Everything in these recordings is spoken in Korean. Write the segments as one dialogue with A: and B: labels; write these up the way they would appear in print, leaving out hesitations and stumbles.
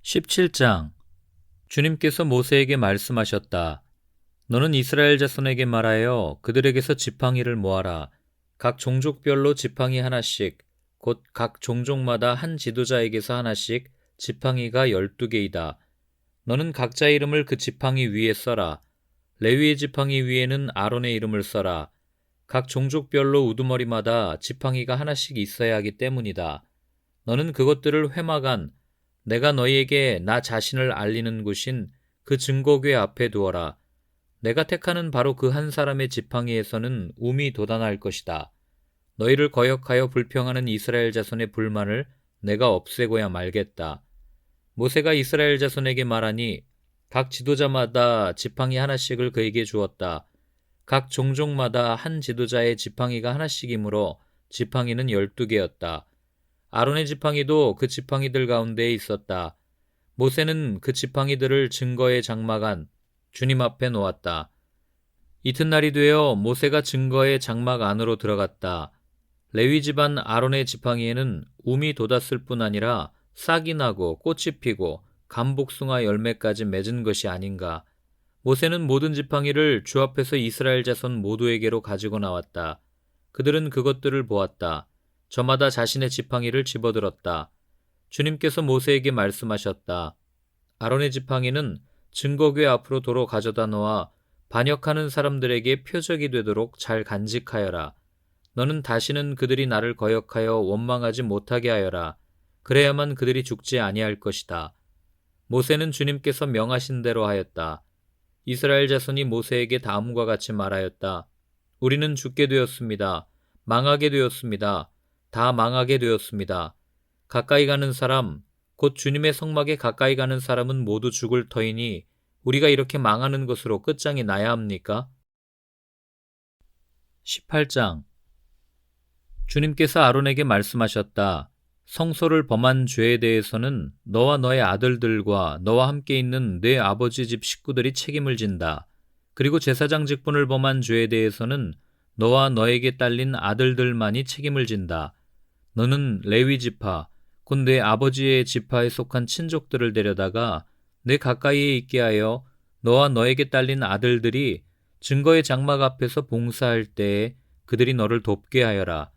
A: 17장. 주님께서 모세에게 말씀하셨다. 너는 이스라엘 자손에게 말하여 그들에게서 지팡이를 모아라. 각 종족별로 지팡이 하나씩, 곧 각 종족마다 한 지도자에게서 하나씩 지팡이가 12개이다. 너는 각자 이름을 그 지팡이 위에 써라. 레위의 지팡이 위에는 아론의 이름을 써라. 각 종족별로 우두머리마다 지팡이가 하나씩 있어야 하기 때문이다. 너는 그것들을 회막안, 내가 너희에게 나 자신을 알리는 곳인 그 증거궤 앞에 두어라. 내가 택하는 바로 그 한 사람의 지팡이에서는 움이 돋아날 것이다. 너희를 거역하여 불평하는 이스라엘 자손의 불만을 내가 없애고야 말겠다. 모세가 이스라엘 자손에게 말하니 각 지도자마다 지팡이 하나씩을 그에게 주었다. 각 종족마다 한 지도자의 지팡이가 하나씩이므로 지팡이는 12개였다. 아론의 지팡이도 그 지팡이들 가운데에 있었다. 모세는 그 지팡이들을 증거의 장막 안 주님 앞에 놓았다. 이튿날이 되어 모세가 증거의 장막 안으로 들어갔다. 레위 집안 아론의 지팡이에는 움이 돋았을 뿐 아니라 싹이 나고 꽃이 피고 감복숭아 열매까지 맺은 것이 아닌가. 모세는 모든 지팡이를 주 앞에서 이스라엘 자손 모두에게로 가지고 나왔다. 그들은 그것들을 보았다. 저마다 자신의 지팡이를 집어들었다. 주님께서 모세에게 말씀하셨다. 아론의 지팡이는 증거궤 앞으로 도로 가져다 놓아 반역하는 사람들에게 표적이 되도록 잘 간직하여라. 너는 다시는 그들이 나를 거역하여 원망하지 못하게 하여라. 그래야만 그들이 죽지 아니할 것이다. 모세는 주님께서 명하신 대로 하였다. 이스라엘 자손이 모세에게 다음과 같이 말하였다. 우리는 죽게 되었습니다. 망하게 되었습니다. 다 망하게 되었습니다. 가까이 가는 사람, 곧 주님의 성막에 가까이 가는 사람은 모두 죽을 터이니 우리가 이렇게 망하는 것으로 끝장이 나야 합니까? 18장. 주님께서 아론에게 말씀하셨다. 성소를 범한 죄에 대해서는 너와 너의 아들들과 너와 함께 있는 네 아버지 집 식구들이 책임을 진다. 그리고 제사장 직분을 범한 죄에 대해서는 너와 너에게 딸린 아들들만이 책임을 진다. 너는 레위 지파, 곧 내 아버지의 지파에 속한 친족들을 데려다가 내 가까이에 있게 하여 너와 너에게 딸린 아들들이 증거의 장막 앞에서 봉사할 때에 그들이 너를 돕게 하여라.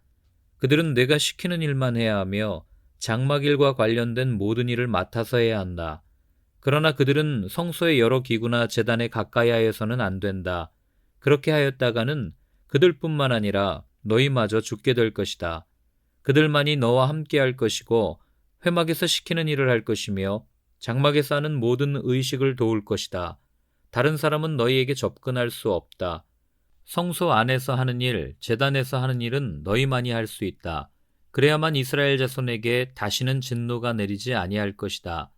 A: 그들은 내가 시키는 일만 해야 하며 장막일과 관련된 모든 일을 맡아서 해야 한다. 그러나 그들은 성소의 여러 기구나 제단에 가까이 하여서는 안 된다. 그렇게 하였다가는 그들뿐만 아니라 너희마저 죽게 될 것이다. 그들만이 너와 함께 할 것이고 회막에서 시키는 일을 할 것이며 장막에서 하는 모든 의식을 도울 것이다. 다른 사람은 너희에게 접근할 수 없다. 성소 안에서 하는 일, 제단에서 하는 일은 너희만이 할 수 있다. 그래야만 이스라엘 자손에게 다시는 진노가 내리지 아니할 것이다.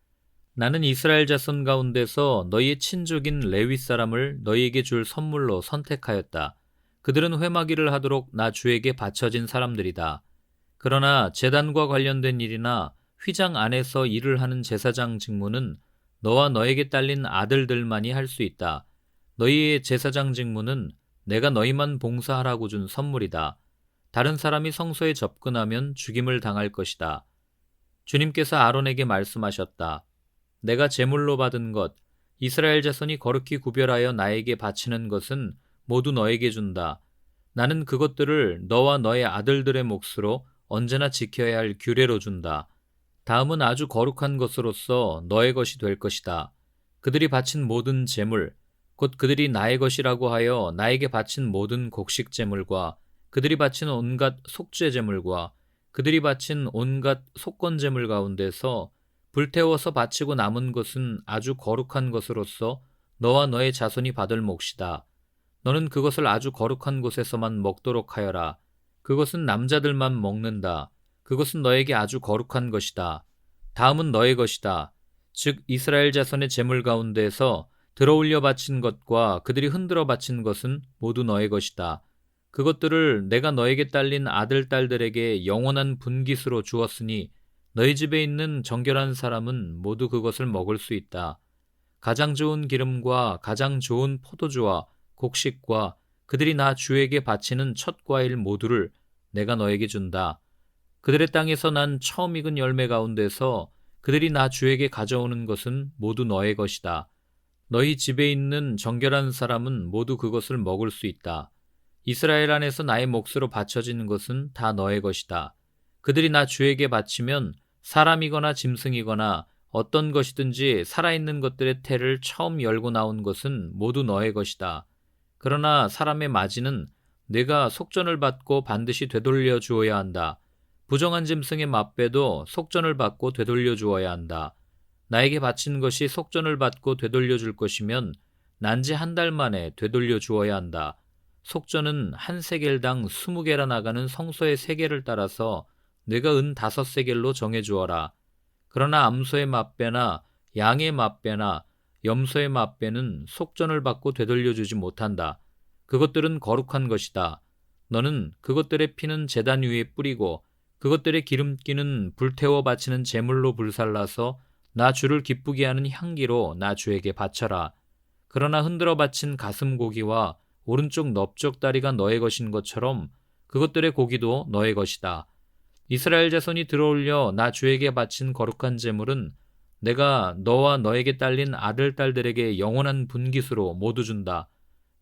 A: 나는 이스라엘 자손 가운데서 너희의 친족인 레위 사람을 너희에게 줄 선물로 선택하였다. 그들은 회막일을 하도록 나 주에게 바쳐진 사람들이다. 그러나 제단과 관련된 일이나 휘장 안에서 일을 하는 제사장 직무는 너와 너에게 딸린 아들들만이 할 수 있다. 너희의 제사장 직무는 내가 너희만 봉사하라고 준 선물이다. 다른 사람이 성소에 접근하면 죽임을 당할 것이다. 주님께서 아론에게 말씀하셨다. 내가 제물로 받은 것, 이스라엘 자손이 거룩히 구별하여 나에게 바치는 것은 모두 너에게 준다. 나는 그것들을 너와 너의 아들들의 몫으로 언제나 지켜야 할 규례로 준다. 다음은 아주 거룩한 것으로서 너의 것이 될 것이다. 그들이 바친 모든 제물, 곧 그들이 나의 것이라고 하여 나에게 바친 모든 곡식 제물과 그들이 바친 온갖 속죄 제물과 그들이 바친 온갖 속건 제물 가운데서 불태워서 바치고 남은 것은 아주 거룩한 것으로서 너와 너의 자손이 받을 몫이다. 너는 그것을 아주 거룩한 곳에서만 먹도록 하여라. 그것은 남자들만 먹는다. 그것은 너에게 아주 거룩한 것이다. 다음은 너의 것이다. 즉 이스라엘 자손의 제물 가운데에서 들어올려 바친 것과 그들이 흔들어 바친 것은 모두 너의 것이다. 그것들을 내가 너에게 딸린 아들, 딸들에게 영원한 분깃으로 주었으니 너희 집에 있는 정결한 사람은 모두 그것을 먹을 수 있다. 가장 좋은 기름과 가장 좋은 포도주와 곡식과 그들이 나 주에게 바치는 첫 과일 모두를 내가 너에게 준다. 그들의 땅에서 난 처음 익은 열매 가운데서 그들이 나 주에게 가져오는 것은 모두 너의 것이다. 너희 집에 있는 정결한 사람은 모두 그것을 먹을 수 있다. 이스라엘 안에서 나의 몫으로 바쳐지는 것은 다 너의 것이다. 그들이 나 주에게 바치면 사람이거나 짐승이거나 어떤 것이든지 살아있는 것들의 태를 처음 열고 나온 것은 모두 너의 것이다. 그러나 사람의 마지는 내가 속전을 받고 반드시 되돌려 주어야 한다. 부정한 짐승의 맛배도 속전을 받고 되돌려 주어야 한다. 나에게 바친 것이 속전을 받고 되돌려 줄 것이면 난지 한 달 만에 되돌려 주어야 한다. 속전은 한 세겔당 20개라 나가는 성소의 세겔을 따라서 내가 은 5세겔로 정해 주어라. 그러나 암소의 맛배나 양의 맛배나 염소의 맛배는 속전을 받고 되돌려 주지 못한다. 그것들은 거룩한 것이다. 너는 그것들의 피는 제단 위에 뿌리고 그것들의 기름기는 불태워 바치는 제물로 불살라서 나 주를 기쁘게 하는 향기로 나 주에게 바쳐라. 그러나 흔들어 바친 가슴 고기와 오른쪽 넓적 다리가 너의 것인 것처럼 그것들의 고기도 너의 것이다. 이스라엘 자손이 들어올려 나 주에게 바친 거룩한 제물은 내가 너와 너에게 딸린 아들, 딸들에게 영원한 분깃으로 모두 준다.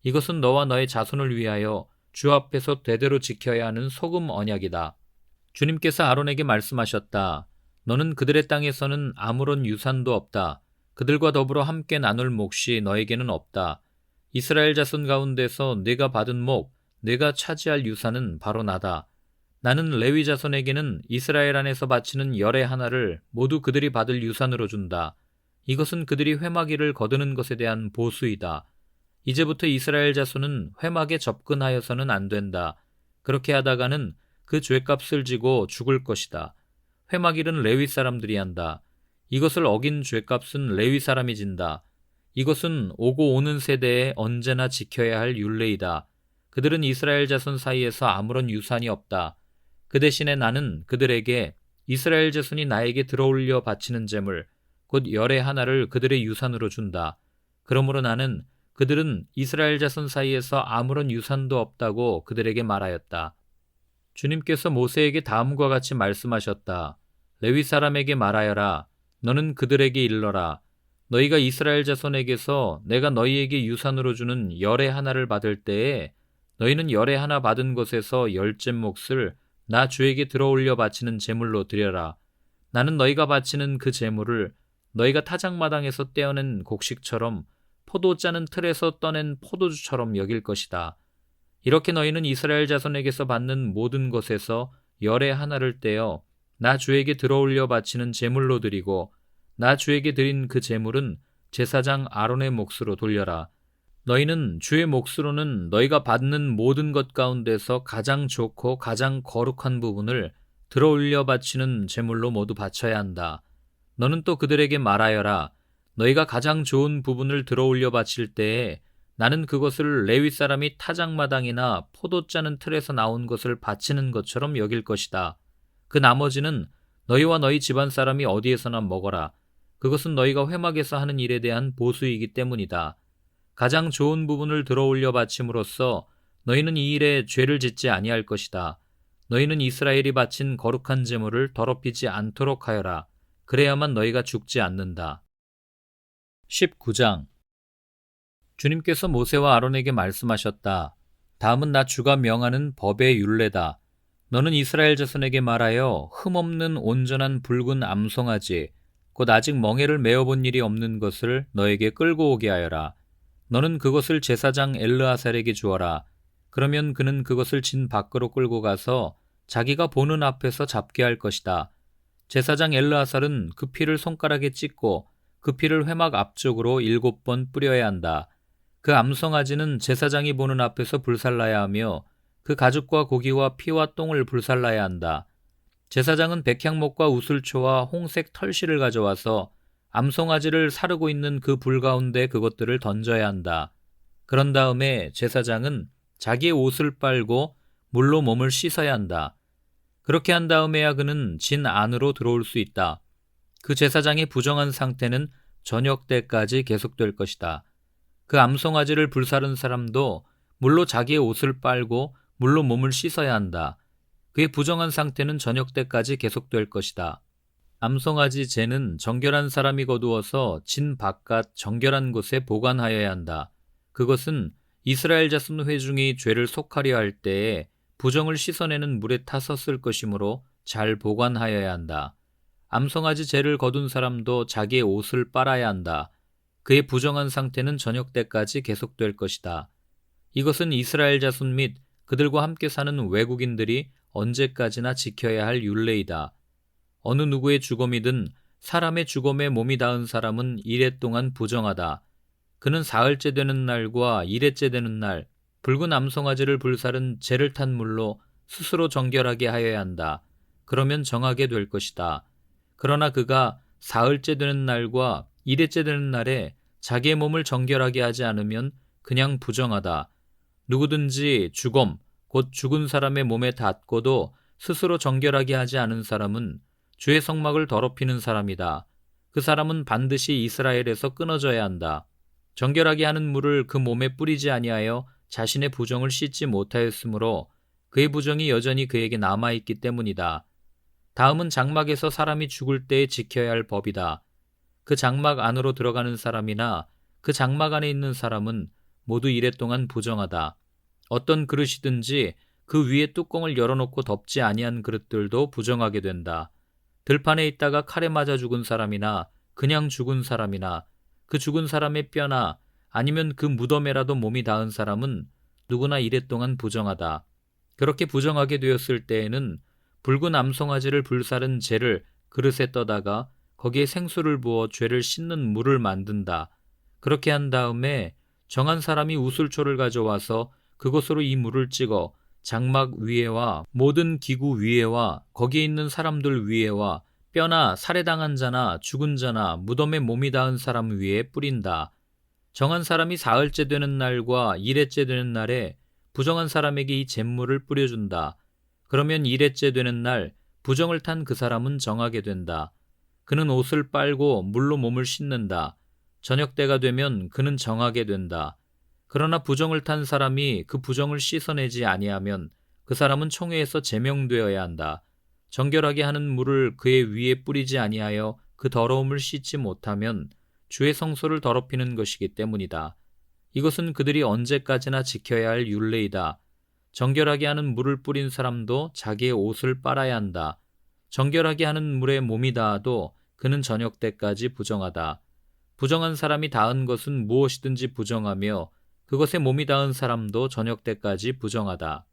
A: 이것은 너와 너의 자손을 위하여 주 앞에서 대대로 지켜야 하는 소금 언약이다. 주님께서 아론에게 말씀하셨다. 너는 그들의 땅에서는 아무런 유산도 없다. 그들과 더불어 함께 나눌 몫이 너에게는 없다. 이스라엘 자손 가운데서 네가 받은 몫, 네가 차지할 유산은 바로 나다. 나는 레위 자손에게는 이스라엘 안에서 바치는 열의 하나를 모두 그들이 받을 유산으로 준다. 이것은 그들이 회막일을 거두는 것에 대한 보수이다. 이제부터 이스라엘 자손은 회막에 접근하여서는 안 된다. 그렇게 하다가는 그 죄값을 지고 죽을 것이다. 회막일은 레위 사람들이 한다. 이것을 어긴 죄값은 레위 사람이 진다. 이것은 오고 오는 세대에 언제나 지켜야 할 율례이다. 그들은 이스라엘 자손 사이에서 아무런 유산이 없다. 그 대신에 나는 그들에게 이스라엘 자손이 나에게 들어올려 바치는 제물, 곧 열의 하나를 그들의 유산으로 준다. 그러므로 나는 그들은 이스라엘 자손 사이에서 아무런 유산도 없다고 그들에게 말하였다. 주님께서 모세에게 다음과 같이 말씀하셨다. 레위 사람에게 말하여라. 너는 그들에게 일러라. 너희가 이스라엘 자손에게서 내가 너희에게 유산으로 주는 열의 하나를 받을 때에 너희는 열의 하나 받은 것에서 열째 몫을 나 주에게 들어올려 바치는 제물로 드려라. 나는 너희가 바치는 그 제물을 너희가 타작마당에서 떼어낸 곡식처럼 포도 짜는 틀에서 떠낸 포도주처럼 여길 것이다. 이렇게 너희는 이스라엘 자손에게서 받는 모든 것에서 열의 하나를 떼어 나 주에게 들어올려 바치는 제물로 드리고 나 주에게 드린 그 제물은 제사장 아론의 몫으로 돌려라. 너희는 주의 몫으로는 너희가 받는 모든 것 가운데서 가장 좋고 가장 거룩한 부분을 들어올려 바치는 제물로 모두 바쳐야 한다. 너는 또 그들에게 말하여라. 너희가 가장 좋은 부분을 들어올려 바칠 때에 나는 그것을 레위 사람이 타작마당이나 포도 짜는 틀에서 나온 것을 바치는 것처럼 여길 것이다. 그 나머지는 너희와 너희 집안 사람이 어디에서나 먹어라. 그것은 너희가 회막에서 하는 일에 대한 보수이기 때문이다. 가장 좋은 부분을 들어올려 바침으로써 너희는 이 일에 죄를 짓지 아니할 것이다. 너희는 이스라엘이 바친 거룩한 제물을 더럽히지 않도록 하여라. 그래야만 너희가 죽지 않는다. 19장. 주님께서 모세와 아론에게 말씀하셨다. 다음은 나 주가 명하는 법의 율례다. 너는 이스라엘 자손에게 말하여 흠없는 온전한 붉은 암송아지, 곧 아직 멍에를 메어본 일이 없는 것을 너에게 끌고 오게 하여라. 너는 그것을 제사장 엘르아살에게 주어라. 그러면 그는 그것을 진 밖으로 끌고 가서 자기가 보는 앞에서 잡게 할 것이다. 제사장 엘르아살은 그 피를 손가락에 찍고 그 피를 회막 앞쪽으로 7번 뿌려야 한다. 그 암송아지는 제사장이 보는 앞에서 불살라야 하며 그 가죽과 고기와 피와 똥을 불살라야 한다. 제사장은 백향목과 우슬초와 홍색 털실을 가져와서 암송아지를 사르고 있는 그 불 가운데 그것들을 던져야 한다. 그런 다음에 제사장은 자기의 옷을 빨고 물로 몸을 씻어야 한다. 그렇게 한 다음에야 그는 진 안으로 들어올 수 있다. 그 제사장의 부정한 상태는 저녁 때까지 계속될 것이다. 그 암송아지를 불사른 사람도 물로 자기의 옷을 빨고 물로 몸을 씻어야 한다. 그의 부정한 상태는 저녁 때까지 계속될 것이다. 암송아지 재는 정결한 사람이 거두어서 진 바깥 정결한 곳에 보관하여야 한다. 그것은 이스라엘 자손 회중이 죄를 속하려 할 때에 부정을 씻어내는 물에 타서 쓸 것이므로 잘 보관하여야 한다. 암송아지 재를 거둔 사람도 자기의 옷을 빨아야 한다. 그의 부정한 상태는 저녁 때까지 계속될 것이다. 이것은 이스라엘 자손 및 그들과 함께 사는 외국인들이 언제까지나 지켜야 할 율례이다. 어느 누구의 주검이든 사람의 주검에 몸이 닿은 사람은 이레 동안 부정하다. 그는 사흘째 되는 날과 이레째 되는 날 붉은 암송아지를 불살은 재를 탄 물로 스스로 정결하게 하여야 한다. 그러면 정하게 될 것이다. 그러나 그가 사흘째 되는 날과 이레째 되는 날에 자기의 몸을 정결하게 하지 않으면 그냥 부정하다. 누구든지 주검, 곧 죽은 사람의 몸에 닿고도 스스로 정결하게 하지 않은 사람은 주의 성막을 더럽히는 사람이다. 그 사람은 반드시 이스라엘에서 끊어져야 한다. 정결하게 하는 물을 그 몸에 뿌리지 아니하여 자신의 부정을 씻지 못하였으므로 그의 부정이 여전히 그에게 남아있기 때문이다. 다음은 장막에서 사람이 죽을 때에 지켜야 할 법이다. 그 장막 안으로 들어가는 사람이나 그 장막 안에 있는 사람은 모두 이레 동안 부정하다. 어떤 그릇이든지 그 위에 뚜껑을 열어놓고 덮지 아니한 그릇들도 부정하게 된다. 들판에 있다가 칼에 맞아 죽은 사람이나 그냥 죽은 사람이나 그 죽은 사람의 뼈나 아니면 그 무덤에라도 몸이 닿은 사람은 누구나 이레 동안 부정하다. 그렇게 부정하게 되었을 때에는 붉은 암송아지를 불사른 재를 그릇에 떠다가 거기에 생수를 부어 죄를 씻는 물을 만든다. 그렇게 한 다음에 정한 사람이 우슬초를 가져와서 그곳으로 이 물을 찍어 장막 위에와 모든 기구 위에와 거기에 있는 사람들 위에와 뼈나 살해당한 자나 죽은 자나 무덤에 몸이 닿은 사람 위에 뿌린다. 정한 사람이 사흘째 되는 날과 이레째 되는 날에 부정한 사람에게 이 잿물을 뿌려준다. 그러면 이레째 되는 날 부정을 탄 그 사람은 정하게 된다. 그는 옷을 빨고 물로 몸을 씻는다. 저녁 때가 되면 그는 정하게 된다. 그러나 부정을 탄 사람이 그 부정을 씻어내지 아니하면 그 사람은 총회에서 제명되어야 한다. 정결하게 하는 물을 그의 위에 뿌리지 아니하여 그 더러움을 씻지 못하면 주의 성소를 더럽히는 것이기 때문이다. 이것은 그들이 언제까지나 지켜야 할 율례이다. 정결하게 하는 물을 뿌린 사람도 자기의 옷을 빨아야 한다. 정결하게 하는 물에 몸이 닿아도 그는 저녁 때까지 부정하다. 부정한 사람이 닿은 것은 무엇이든지 부정하며 그것에 몸이 닿은 사람도 저녁 때까지 부정하다.